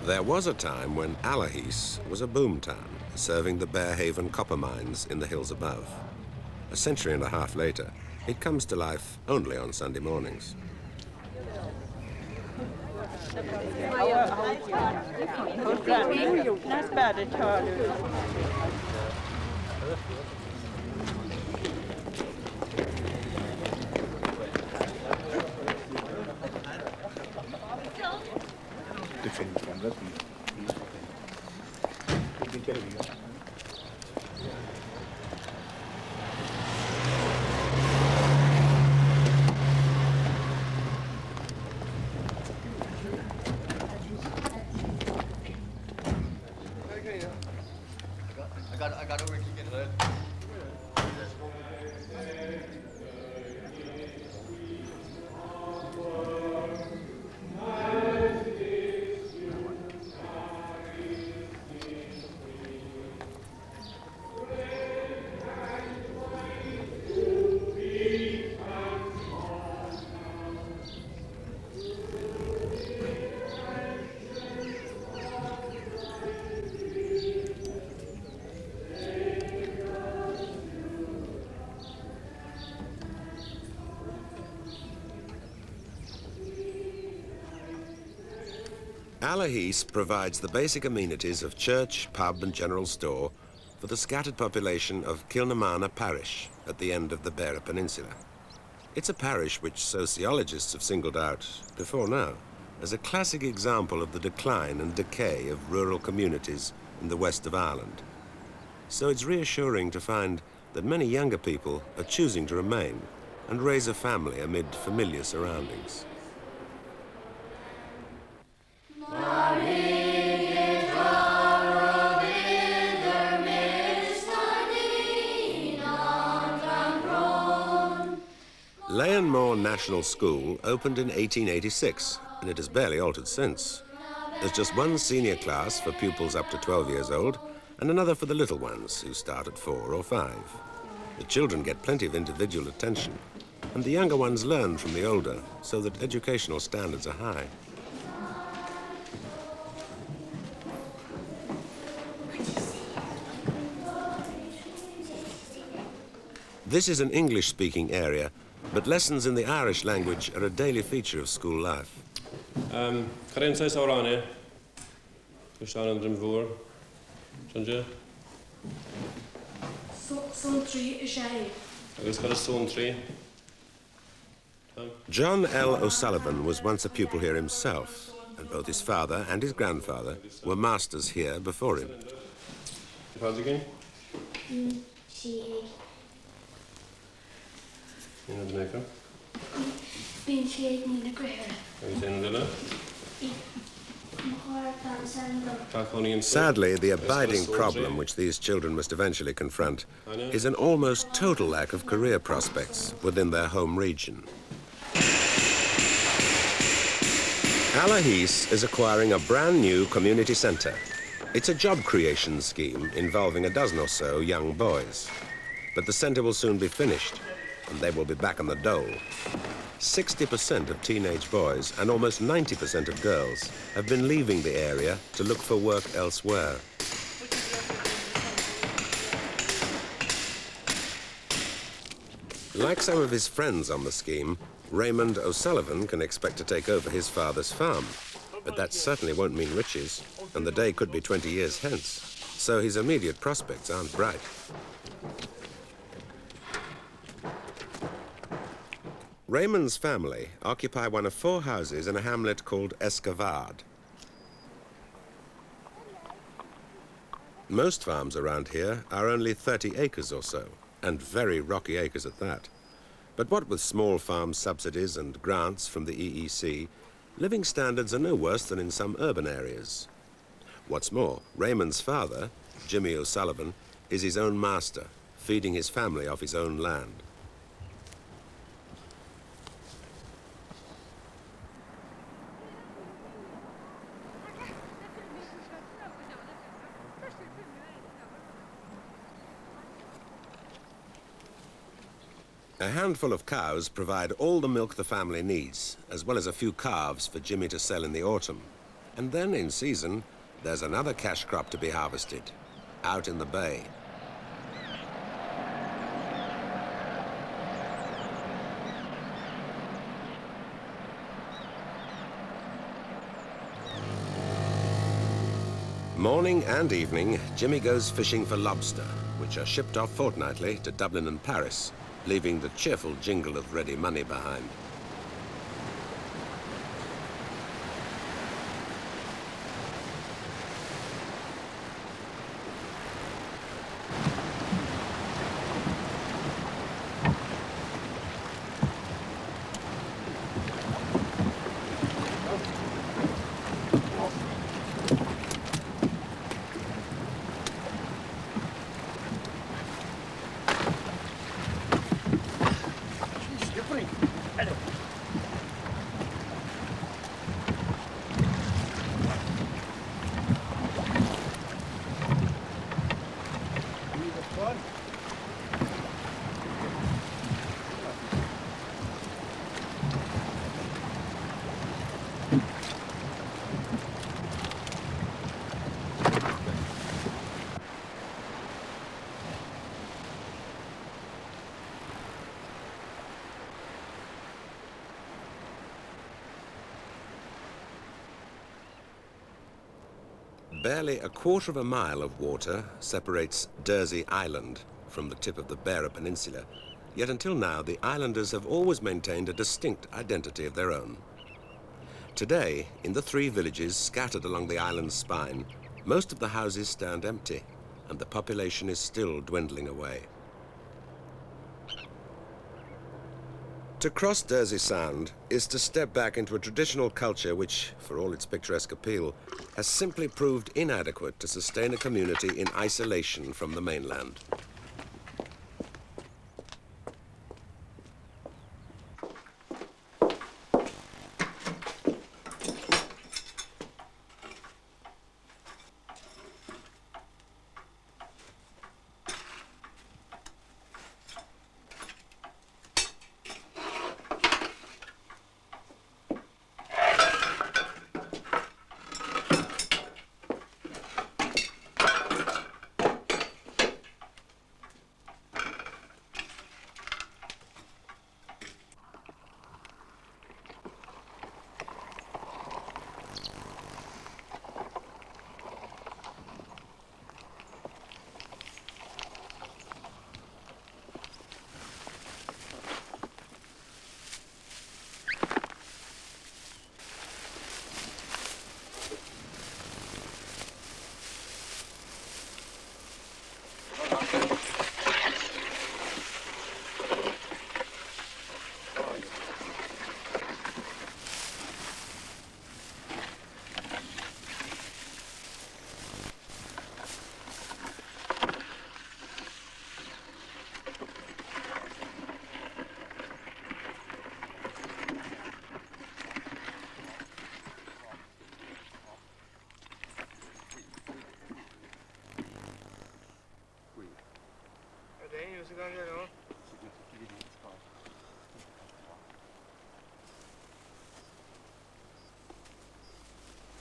There was a time when Allarheace was a boom town, serving the Bearhaven copper mines in the hills above. A century and a half later, it comes to life only on Sunday mornings. I got over to get it. Allarheace provides the basic amenities of church, pub and general store for the scattered population of Kilnamarna parish at the end of the Beara Peninsula. It's a parish which sociologists have singled out, before now, as a classic example of the decline and decay of rural communities in the west of Ireland. So it's reassuring to find that many younger people are choosing to remain and raise a family amid familiar surroundings. Maria, Moor National School opened in 1886, and it has barely altered since. There's just one senior class for pupils up to 12 years old, and another for the little ones who start at 4 or 5. The children get plenty of individual attention, and the younger ones learn from the older, so that educational standards are high. This is an English-speaking area, but lessons in the Irish language are a daily feature of school life. John L. O'Sullivan was once a pupil here himself, and both his father and his grandfather were masters here before him. Sadly, the abiding problem which these children must eventually confront is an almost total lack of career prospects within their home region. Alahis is acquiring a brand new community centre. It's a job creation scheme involving a dozen or so young boys. But the centre will soon be finished, and they will be back on the dole. 60% of teenage boys and almost 90% of girls have been leaving the area to look for work elsewhere. Like some of his friends on the scheme, Raymond O'Sullivan can expect to take over his father's farm. But that certainly won't mean riches, and the day could be 20 years hence. So his immediate prospects aren't bright. Raymond's family occupy one of 4 houses in a hamlet called Escavard. Most farms around here are only 30 acres or so, and very rocky acres at that. But what with small farm subsidies and grants from the EEC, living standards are no worse than in some urban areas. What's more, Raymond's father, Jimmy O'Sullivan, is his own master, feeding his family off his own land. A handful of cows provide all the milk the family needs, as well as a few calves for Jimmy to sell in the autumn. And then, in season, there's another cash crop to be harvested, out in the bay. Morning and evening, Jimmy goes fishing for lobster, which are shipped off fortnightly to Dublin and Paris, leaving the cheerful jingle of ready money behind. Barely a quarter of a mile of water separates Dursey Island from the tip of the Beara Peninsula, yet until now the islanders have always maintained a distinct identity of their own. Today, in the 3 villages scattered along the island's spine, most of the houses stand empty, and the population is still dwindling away. To cross Dursey Sound is to step back into a traditional culture which, for all its picturesque appeal, has simply proved inadequate to sustain a community in isolation from the mainland.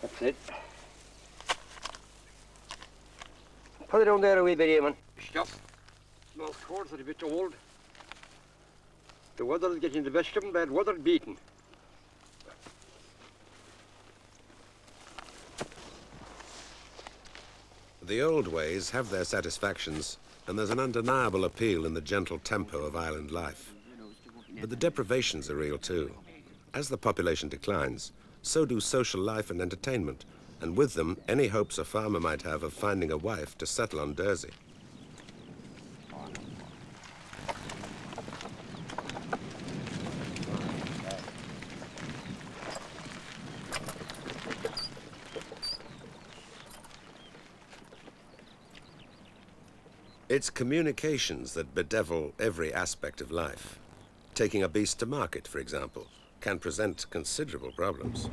That's it. Put it down there a wee bit, Eamon. Stop. Small cords are a bit old. The weather is getting the best of them, bad weather beaten. The old ways have their satisfactions, and there's an undeniable appeal in the gentle tempo of island life. But the deprivations are real too. As the population declines, so do social life and entertainment, and with them, any hopes a farmer might have of finding a wife to settle on Dursey. It's communications that bedevil every aspect of life. Taking a beast to market, for example, can present considerable problems.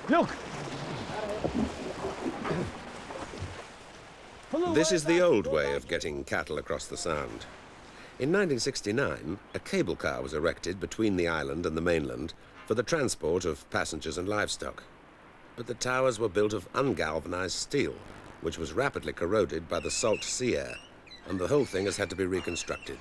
Look! This is the old way of getting cattle across the Sound. In 1969, a cable car was erected between the island and the mainland for the transport of passengers and livestock. But the towers were built of ungalvanized steel, which was rapidly corroded by the salt sea air, and the whole thing has had to be reconstructed.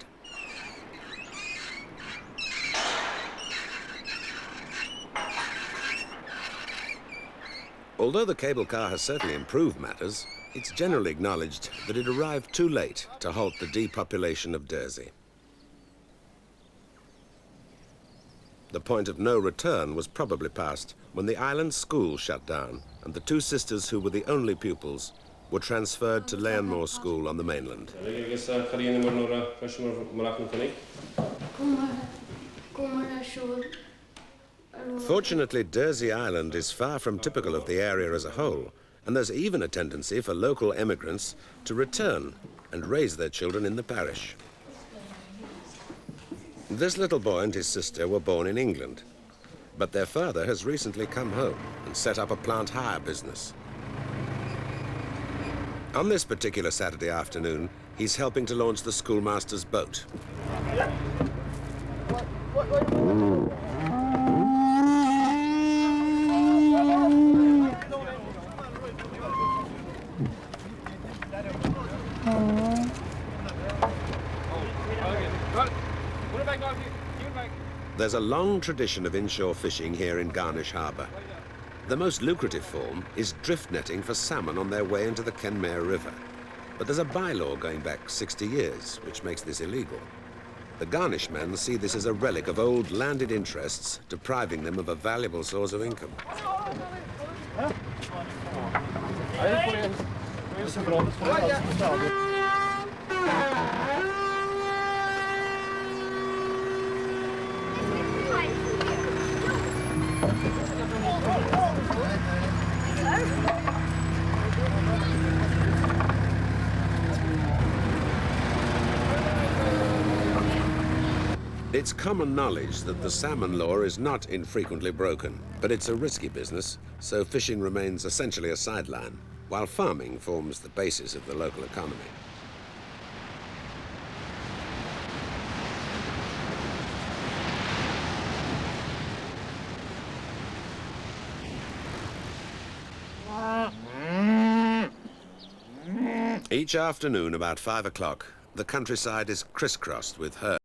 Although the cable car has certainly improved matters, it's generally acknowledged that it arrived too late to halt the depopulation of Dursey. The point of no return was probably passed when the island school shut down and the two sisters who were the only pupils were transferred to Leonmore School on the mainland. Fortunately, Dursey Island is far from typical of the area as a whole, and there's even a tendency for local emigrants to return and raise their children in the parish. This little boy and his sister were born in England, but their father has recently come home and set up a plant hire business. On this particular Saturday afternoon, he's helping to launch the schoolmaster's boat. There's a long tradition of inshore fishing here in Garnish Harbour. The most lucrative form is drift netting for salmon on their way into the Kenmare River. But there's a bylaw going back 60 years, which makes this illegal. The Garnish men see this as a relic of old landed interests, depriving them of a valuable source of income. It's common knowledge that the salmon law is not infrequently broken, but it's a risky business, so fishing remains essentially a sideline, while farming forms the basis of the local economy. Each afternoon about 5 o'clock, the countryside is crisscrossed with herds.